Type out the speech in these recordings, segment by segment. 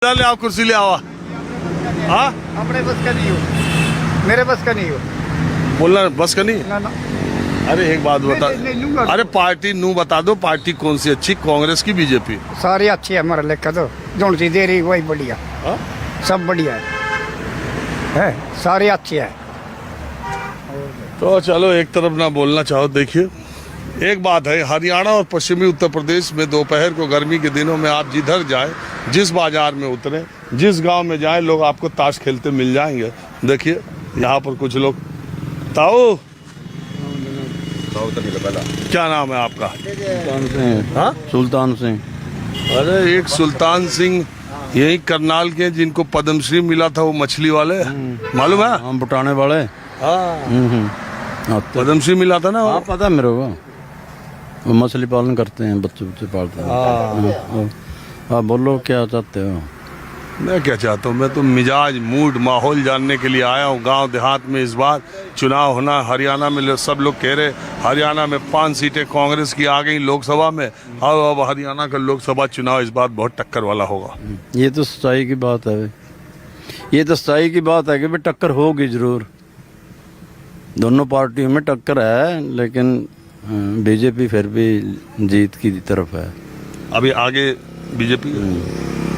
ले आओ, कुर्सी ले आओ। हाँ अपने बस का नहीं हो, मेरे बस का नहीं हो। बोलना बस का नहीं। ना ना अरे एक बात बता, नहीं लूंगा। अरे पार्टी नू बता दो, पार्टी कौन सी अच्छी, कांग्रेस की बीजेपी? सारी अच्छी है हमारे लेकर तो जो सी दे रही वही बढ़िया, हाँ? सब बढ़िया है सारी अच्छी है। तो चलो एक तरफ ना बोलना चाहो। देखिए एक बात है, हरियाणा और पश्चिमी उत्तर प्रदेश में दोपहर को गर्मी के दिनों में आप जिधर जाए, जिस बाजार में उतरे, जिस गांव में जाए, लोग आपको ताश खेलते मिल जाएंगे। देखिए यहाँ पर कुछ लोग। ताऊ क्या नाम है आपका? सुल्तान सिंह। हाँ सुल्तान सिंह। अरे एक सुल्तान सिंह यही करनाल के जिनको पद्मश्री मिला था, वो मछली वाले, मालूम है? हम बुटाने वाले। हाँ पद्मश्री मिला था ना। हाँ पता है मेरे को, वो मछली पालन करते हैं, बच्चे पालते हैं। हाँ बोलो क्या चाहते हो? मैं क्या चाहता हूँ, मैं तो मिजाज मूड माहौल जानने के लिए आया हूँ। गांव देहात में इस बार चुनाव होना, हरियाणा में सब लोग कह रहे हरियाणा में 5 सीटें कांग्रेस की आ गई लोकसभा में। अब हरियाणा का लोकसभा चुनाव इस बार बहुत टक्कर वाला होगा। ये तो सच्चाई की बात है, ये तो सच्चाई की बात है कि भाई टक्कर होगी जरूर। दोनों पार्टियों में टक्कर है, लेकिन बीजेपी फिर भी जीत की तरफ है। अभी आगे बीजेपी,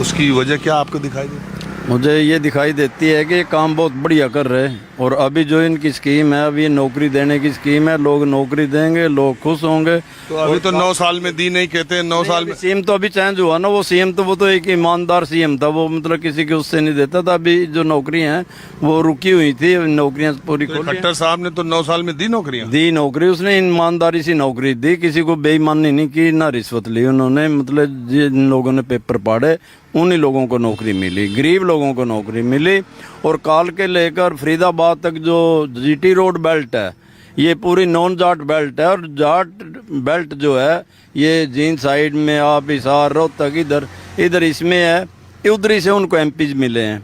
उसकी वजह क्या आपको दिखाई दे? मुझे ये दिखाई देती है कि ये काम बहुत बढ़िया कर रहे हैं, और अभी जो इनकी स्कीम है, अभी ये नौकरी देने की स्कीम है, लोग नौकरी देंगे, लोग खुश होंगे। तो अभी तो 9 साल में दी नहीं कहते हैं, 9 साल में सीएम तो अभी चेंज हुआ ना, वो सीएम तो वो तो एक ईमानदार सीएम था, वो मतलब किसी के उससे नहीं देता था। अभी जो नौकरी हैं वो रुकी हुई थी, नौकरियां पूरी तो खट्टर साहब ने तो 9 साल में दी नौकरियां, दी नौकरी, उसने ईमानदारी से नौकरी दी, किसी को बेईमानी नहीं की, ना रिश्वत ली उन्होंने। मतलब जिन लोगों ने पेपर पढ़े उन्हीं लोगों को नौकरी मिली, गरीब लोगों को नौकरी मिली। और काल के लेकर फरीदाबाद तक जो जीटी रोड बेल्ट है, ये पूरी नॉन जाट बेल्ट है। और जाट बेल्ट जो है ये जींद साइड में, आप हिसार रोहतक इधर इसमें है, उधरी से उनको एमपीज मिले हैं।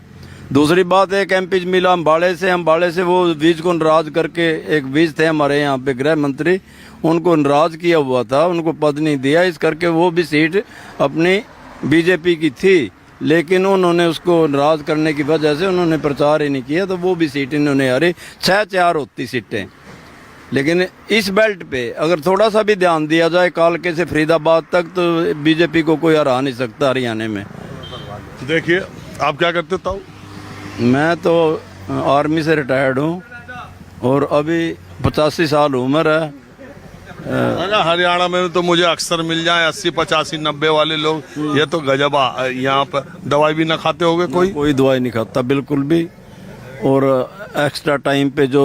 दूसरी बात, एक एमपीज मिला अम्बाड़े से वो बीज को नाराज करके, एक बीज थे हमारे यहाँ पे गृह मंत्री, उनको नाराज किया हुआ था, उनको पद नहीं दिया, इस करके वो भी सीट अपनी बीजेपी की थी, लेकिन उन्होंने उसको नाराज करने की वजह से उन्होंने प्रचार ही नहीं किया, तो वो भी सीट इन्होंने हारी। 6-4 होती सीटें। लेकिन इस बेल्ट पे अगर थोड़ा सा भी ध्यान दिया जाए, कालके से फरीदाबाद तक, तो बीजेपी को कोई हरा नहीं सकता हरियाणा में। देखिए आप क्या करते ताऊ? मैं तो आर्मी से रिटायर्ड हूँ और अभी 85 साल उम्र है। हरियाणा में तो मुझे अक्सर मिल जाए 80, 85, 90 वाले लोग। ये तो गजबा। यहाँ पर दवाई भी ना खाते होगे? कोई दवाई नहीं खाता बिल्कुल भी। और एक्स्ट्रा टाइम पे जो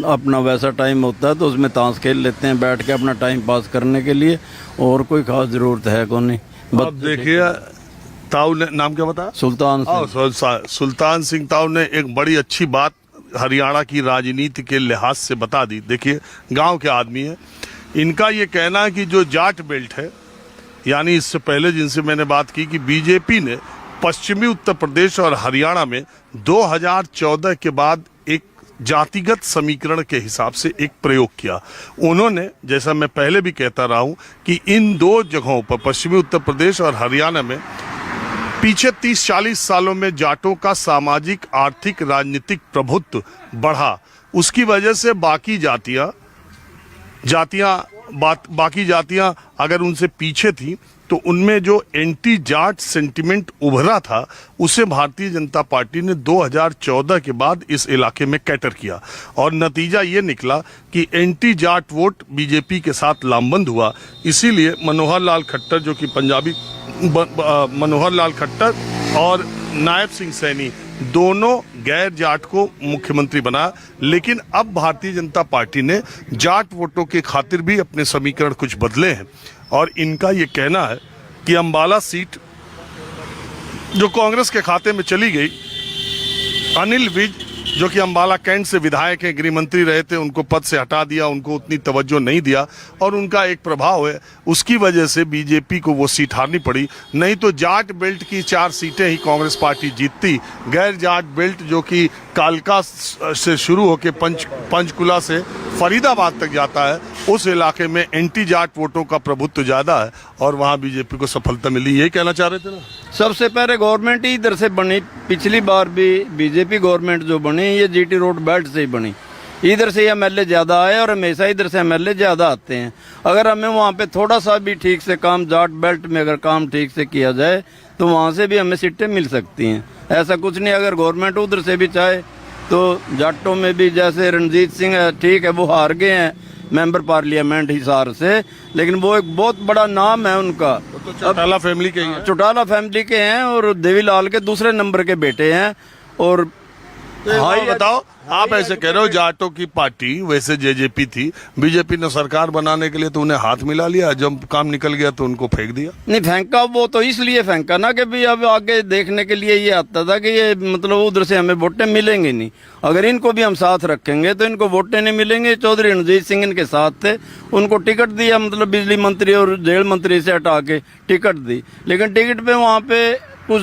अपना वैसा टाइम होता है तो उसमें ताश खेल लेते हैं बैठ के अपना टाइम पास करने के लिए, और कोई खास जरूरत है को नहीं। अब देखिए ताऊ ने नाम क्या बताया? सुल्तान सिंह। सुल्तान सिंह ताऊ ने एक बड़ी अच्छी बात हरियाणा की राजनीति के लिहाज से बता दी। देखिए गांव के आदमी है, इनका ये कहना है कि जो जाट बेल्ट है, यानी इससे पहले जिनसे मैंने बात की कि बीजेपी ने पश्चिमी उत्तर प्रदेश और हरियाणा में 2014 के बाद एक जातिगत समीकरण के हिसाब से एक प्रयोग किया। उन्होंने, जैसा मैं पहले भी कहता रहा हूं, कि इन 2 जगहों पर, पश्चिमी उत्तर प्रदेश और हरियाणा में, पीछे 30-40 सालों में जाटों का सामाजिक, आर्थिक, राजनीतिक प्रभुत्व बढ़ा। उसकी वजह से बाकी जातियां अगर उनसे पीछे थी, तो उनमें जो एंटी जाट सेंटिमेंट उभरा था, उसे भारतीय जनता पार्टी ने 2014 के बाद इस इलाके में कैटर किया। और नतीजा ये निकला कि एंटी जाट वोट बीजेपी के साथ लामबंद हुआ। इसीलिए मनोहर लाल खट्टर, जो कि पंजाबी मनोहर लाल खट्टर और नायब सिंह सैनी, दोनों गैर जाट को मुख्यमंत्री बना। लेकिन अब भारतीय जनता पार्टी ने जाट वोटों के खातिर भी अपने समीकरण कुछ बदले हैं, और इनका ये कहना है कि अंबाला सीट जो कांग्रेस के खाते में चली गई, अनिल विज जो कि अंबाला कैंट से विधायक हैं, गृह मंत्री रहे थे, उनको पद से हटा दिया, उनको उतनी तवज्जो नहीं दिया, और उनका एक प्रभाव है, उसकी वजह से बीजेपी को वो सीट हारनी पड़ी। नहीं तो जाट बेल्ट की 4 सीटें ही कांग्रेस पार्टी जीतती। गैर जाट बेल्ट जो कि कालका से शुरू होकर पंचकुला से फरीदाबाद तक जाता है, उस इलाके में एंटी जाट वोटों का प्रभुत्व ज्यादा है और वहां बीजेपी को सफलता मिली। यही कहना चाह रहे थे ना? सबसे पहले गवर्नमेंट ही इधर से बनी, पिछली बार भी बीजेपी गवर्नमेंट जो बनी ये जीटी रोड बेल्ट से ही बनी। इधर से एमएलए ज्यादा आए और हमेशा इधर से एमएलए ज्यादा आते हैं। अगर हमें वहाँ पे थोड़ा सा भी ठीक से काम, जाट बेल्ट में अगर काम ठीक से किया जाए तो वहाँ से भी हमें सीटें मिल सकती हैं। ऐसा कुछ नहीं, अगर गवर्नमेंट उधर से भी चाहे तो जाटों में भी, जैसे रणजीत सिंह है, ठीक है वो हार गए हैं मेंबर पार्लियामेंट हिसार से, लेकिन वो एक बहुत बड़ा नाम है उनका। तो चौटाला फैमिली के ही हैं। चौटाला फैमिली के हैं और देवीलाल के दूसरे नंबर के बेटे हैं। और हाँ, बताओ, आप ऐसे कह रहे हो जाटों की पार्टी वैसे जेजेपी थी, बीजेपी ने सरकार बनाने के लिए तो उन्हें हाथ मिला लिया, जब काम निकल गया तो उनको फेंक दिया। नहीं फेंका, वो तो इसलिए फेंका ना कि भी अब आगे देखने के लिए ये आता था कि ये मतलब उधर से हमें वोटें मिलेंगी नहीं, अगर इनको भी हम साथ रखेंगे तो इनको वोटें नहीं मिलेंगे। चौधरी रणजीत सिंह इनके साथ थे, उनको टिकट दिया, मतलब बिजली मंत्री और जेल मंत्री से हटा के टिकट दी, लेकिन टिकट पे वहाँ पे कुछ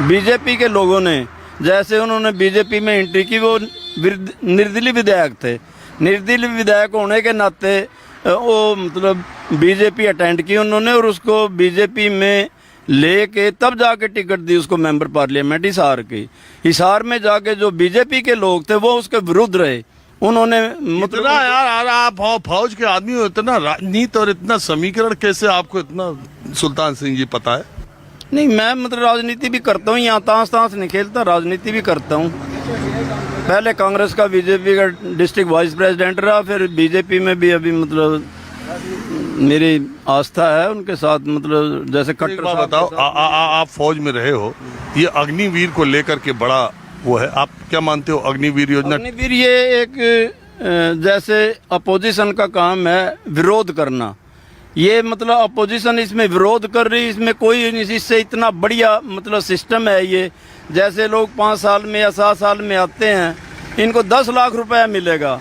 बीजेपी के लोगों ने, जैसे उन्होंने बीजेपी में एंट्री की, वो निर्दलीय विधायक थे, निर्दलीय विधायक होने के नाते वो मतलब बीजेपी अटेंड की उन्होंने और उसको बीजेपी में लेके तब जाके टिकट दी उसको मेंबर पार्लियामेंट हिसार की। हिसार में जाके जो बीजेपी के लोग थे वो उसके विरुद्ध रहे, उन्होंने मतलब यार आप फौज के आदमी हो, इतना राजनीति और इतना समीकरण कैसे आपको इतना सुल्तान सिंह जी पता है? नहीं, मैं मतलब राजनीति भी करता हूँ, यहाँ ताश ताश नहीं खेलता, राजनीति भी करता हूँ। पहले कांग्रेस का, बीजेपी का डिस्ट्रिक्ट वाइस प्रेसिडेंट रहा, फिर बीजेपी में भी अभी मतलब मेरी आस्था है उनके साथ, मतलब जैसे एक बात बताओ, आप फौज में रहे हो, ये अग्निवीर को लेकर के बड़ा वो है, आप क्या मानते हो अग्निवीर योजना? अग्निवीर ये एक जैसे अपोजिशन का काम है विरोध करना, ये मतलब अपोजिशन इसमें विरोध कर रही, इसमें कोई इससे इतना बढ़िया मतलब सिस्टम है ये। जैसे लोग 5 साल में या 7 साल में आते हैं, इनको 10 लाख रुपया मिलेगा।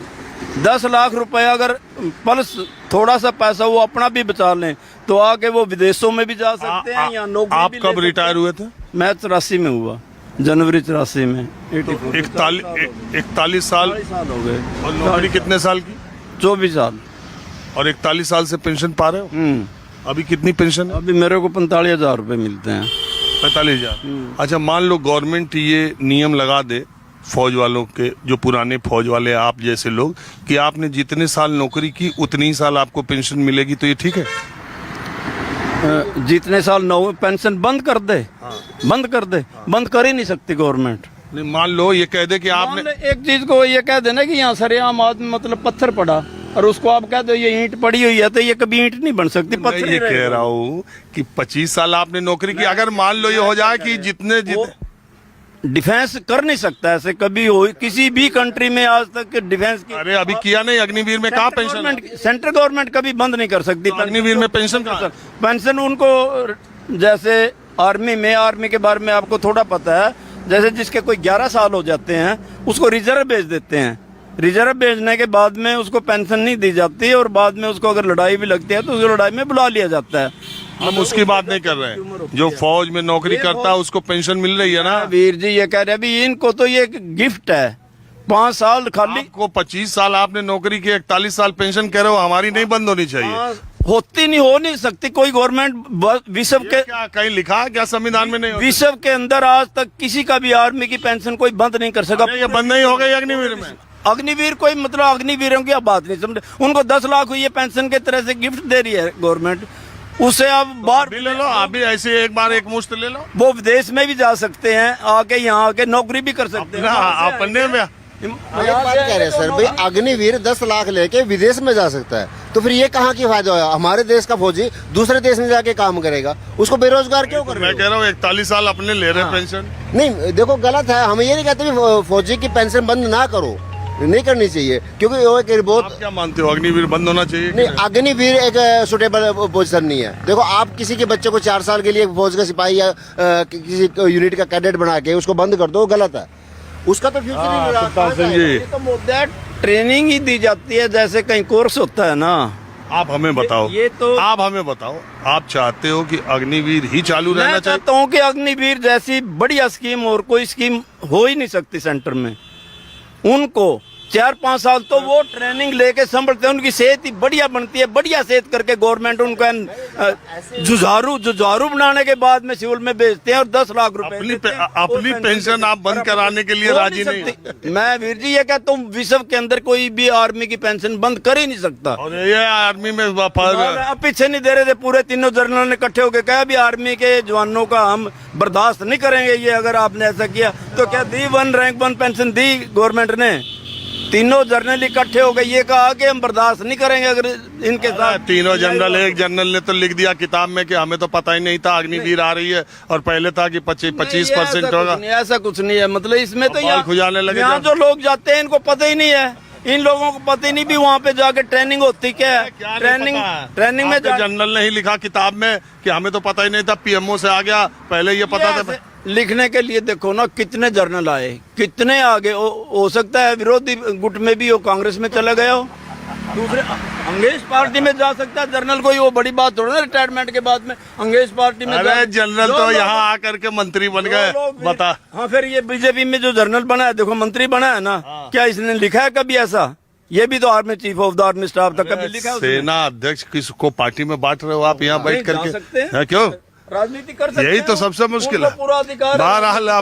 10 लाख रुपया अगर प्लस थोड़ा सा पैसा वो अपना भी बचा लें तो आगे वो विदेशों में भी जा सकते हैं या नौकरी आप भी कब ले रिटायर हुए थे? मैं 84 में हुआ, जनवरी 84 में। 41 साल हो गए। और नौकरी कितने साल की? 24 साल। और 41 साल से पेंशन पा रहे हो? अभी कितनी पेंशन है? अभी मेरे को 45,000 रुपये मिलते हैं। 45,000। अच्छा, मान लो गवर्नमेंट ये नियम लगा दे फौज वालों के, जो पुराने फौज वाले आप जैसे लोग, कि आपने जितने साल नौकरी की उतनी ही साल आपको पेंशन मिलेगी, तो ये ठीक है? जितने साल पेंशन बंद कर दे? बंद कर दे? बंद कर ही नहीं सकती गवर्नमेंट। नहीं, मान लो ये कह दे कि आपने एक चीज को ये कह देना कि यहाँ सरेआम आदमी मतलब पत्थर पड़ा और उसको आप कह दो ये ईंट पड़ी हुई है, तो ये कभी ईंट नहीं बन सकती, मैं ये कह रहा हूँ कि 25 साल आपने नौकरी की, अगर मान लो ये हो जाए कि जितने डिफेंस कर नहीं सकता ऐसे कभी हो किसी भी कंट्री में आज तक डिफेंस की। अरे अभी किया नहीं, अग्निवीर में कहाँ पेंशन? सेंट्रल गवर्नमेंट कभी बंद नहीं कर सकती। अग्निवीर में पेंशन कहाँ? पेंशन उनको, जैसे आर्मी के बारे में आपको थोड़ा पता है, जैसे जिसके कोई 11 साल हो जाते हैं उसको रिजर्व भेज देते हैं। रिजर्व भेजने के बाद में उसको पेंशन नहीं दी जाती और बाद में उसको अगर लड़ाई भी लगती है तो उस लड़ाई में बुला लिया जाता है। हम उसकी बात नहीं कर रहे हैं, जो फौज में नौकरी करता है उसको पेंशन मिल रही है ना? वीर जी ये कह रहे हैं अभी इनको तो ये गिफ्ट है, 5 साल खाली। आपको 25 साल आपने नौकरी की, 41 साल पेंशन कह रहे हो, हमारी नहीं बंद होनी चाहिए? होती नहीं, हो नहीं सकती कोई गवर्नमेंट विश्व के, क्या कहीं लिखा है क्या संविधान में? नहीं विश्व के अंदर आज तक किसी का भी आर्मी की पेंशन कोई बंद नहीं कर सका। ये बंद नहीं हो गई अग्निवीर में? अग्निवीर कोई मतलब अग्निवीरों की आप बात नहीं समझे, उनको 10 लाख हुई है पेंशन के तरह से गिफ्ट दे रही है गवर्नमेंट, उसे आप बार भी ले लो, आप भी ऐसे एक बार एक मुश्त ले लो। वो विदेश में भी जा सकते हैं, आके यहाँ आके नौकरी भी कर सकते हैं। अपने में एक बात कह रहे हैं सर भाई, अग्निवीर 10 लाख लेके विदेश में जा सकता है, तो फिर ये कहाँ की फायदा होगा? हमारे देश का फौजी दूसरे देश में जाके काम करेगा, उसको बेरोजगार क्यों कर रहे हो? मैं कह रहा हूँ 41 साल अपने ले रहे पेंशन। नहीं देखो गलत है, हम ये नहीं कहते फौजी की पेंशन बंद ना करो, नहीं करनी चाहिए, क्योंकि वो एक बहुत। आप क्या मानते हो, अग्निवीर बंद होना चाहिए? नहीं, अग्निवीर एक सुटेबल पोजीशन नहीं है। देखो आप किसी के बच्चे को 4 साल के लिए फौज का सिपाही या किसी यूनिट का कैडेट बना के उसको बंद कर दो, गलत है, उसका तो फ्यूचर ही नहीं रहा। तो मुद्दा ट्रेनिंग ही दी जाती है, जैसे कहीं कोर्स होता है ना। आप हमें बताओ, ये तो आप हमें बताओ, आप चाहते हो कि अग्निवीर ही चालू रहना चाहिए? मैं चाहता हूँ कि अग्निवीर जैसी बढ़िया स्कीम और कोई स्कीम हो ही नहीं सकती सेंटर में। उनको 4-5 साल तो वो ट्रेनिंग लेके संभलते हैं, उनकी सेहत ही बढ़िया बनती है, बढ़िया सेहत करके गवर्नमेंट उनको जुझारू बनाने के बाद में सिविल में भेजते हैं और 10 लाख रुपए अपनी पेंशन आप बंद कराने के लिए राजी नहीं। मैं वीर जी ये कहता हूँ विश्व के अंदर कोई भी आर्मी की पेंशन बंद कर ही नहीं सकता। और ये आर्मी में अब पीछे नहीं दे रहे थे, पूरे तीनों जनरल ने इकट्ठे होकर कहा भी आर्मी के जवानों का हम बर्दाश्त नहीं करेंगे, ये अगर आपने ऐसा किया तो क्या दी 1 रैंक 1 पेंशन दी गवर्नमेंट ने। तीनों जर्नल इकट्ठे हो गए, ये कहा कि हम बर्दाश्त नहीं करेंगे अगर इनके साथ। तीनों जनरल, एक जनरल ने तो लिख दिया किताब में कि हमें तो पता ही नहीं था अग्निवीर आ रही है, और पहले था कि 25% होगा। ऐसा कुछ नहीं है, मतलब इसमें तो बाल खुजाने लगे यहाँ जो लोग जाते हैं इनको पता ही नहीं है, इन लोगों को पता ही नहीं भी वहाँ पे जाके ट्रेनिंग होती क्या है। ट्रेनिंग में जनरल ने ही लिखा किताब में कि हमें तो पता ही नहीं था, पीएमओ से आ गया, पहले ये पता था। लिखने के लिए देखो ना कितने जर्नल आए, कितने आगे हो सकता है विरोधी गुट में भी हो, कांग्रेस में चला गया हो, दूसरे अंग्रेज पार्टी में जा सकता है जर्नल, कोई वो बड़ी बात थोड़ा ना रिटायरमेंट के बाद में अंग्रेज पार्टी में। अरे जनरल तो यहाँ आकर के मंत्री बन गए, बता। हाँ फिर ये बीजेपी में जो जर्नल बना है, देखो मंत्री बना है ना, क्या इसने लिखा है कभी ऐसा? ये भी तो army chief of the army staff था, कभी लिखा है? सेना अध्यक्ष किसको पार्टी में बांट रहे हो आप यहाँ बैठ करके? क्यों राजनीति कर सकते हैं, यही तो सबसे मुश्किल है। पूरा अधिकार है। बहरहाल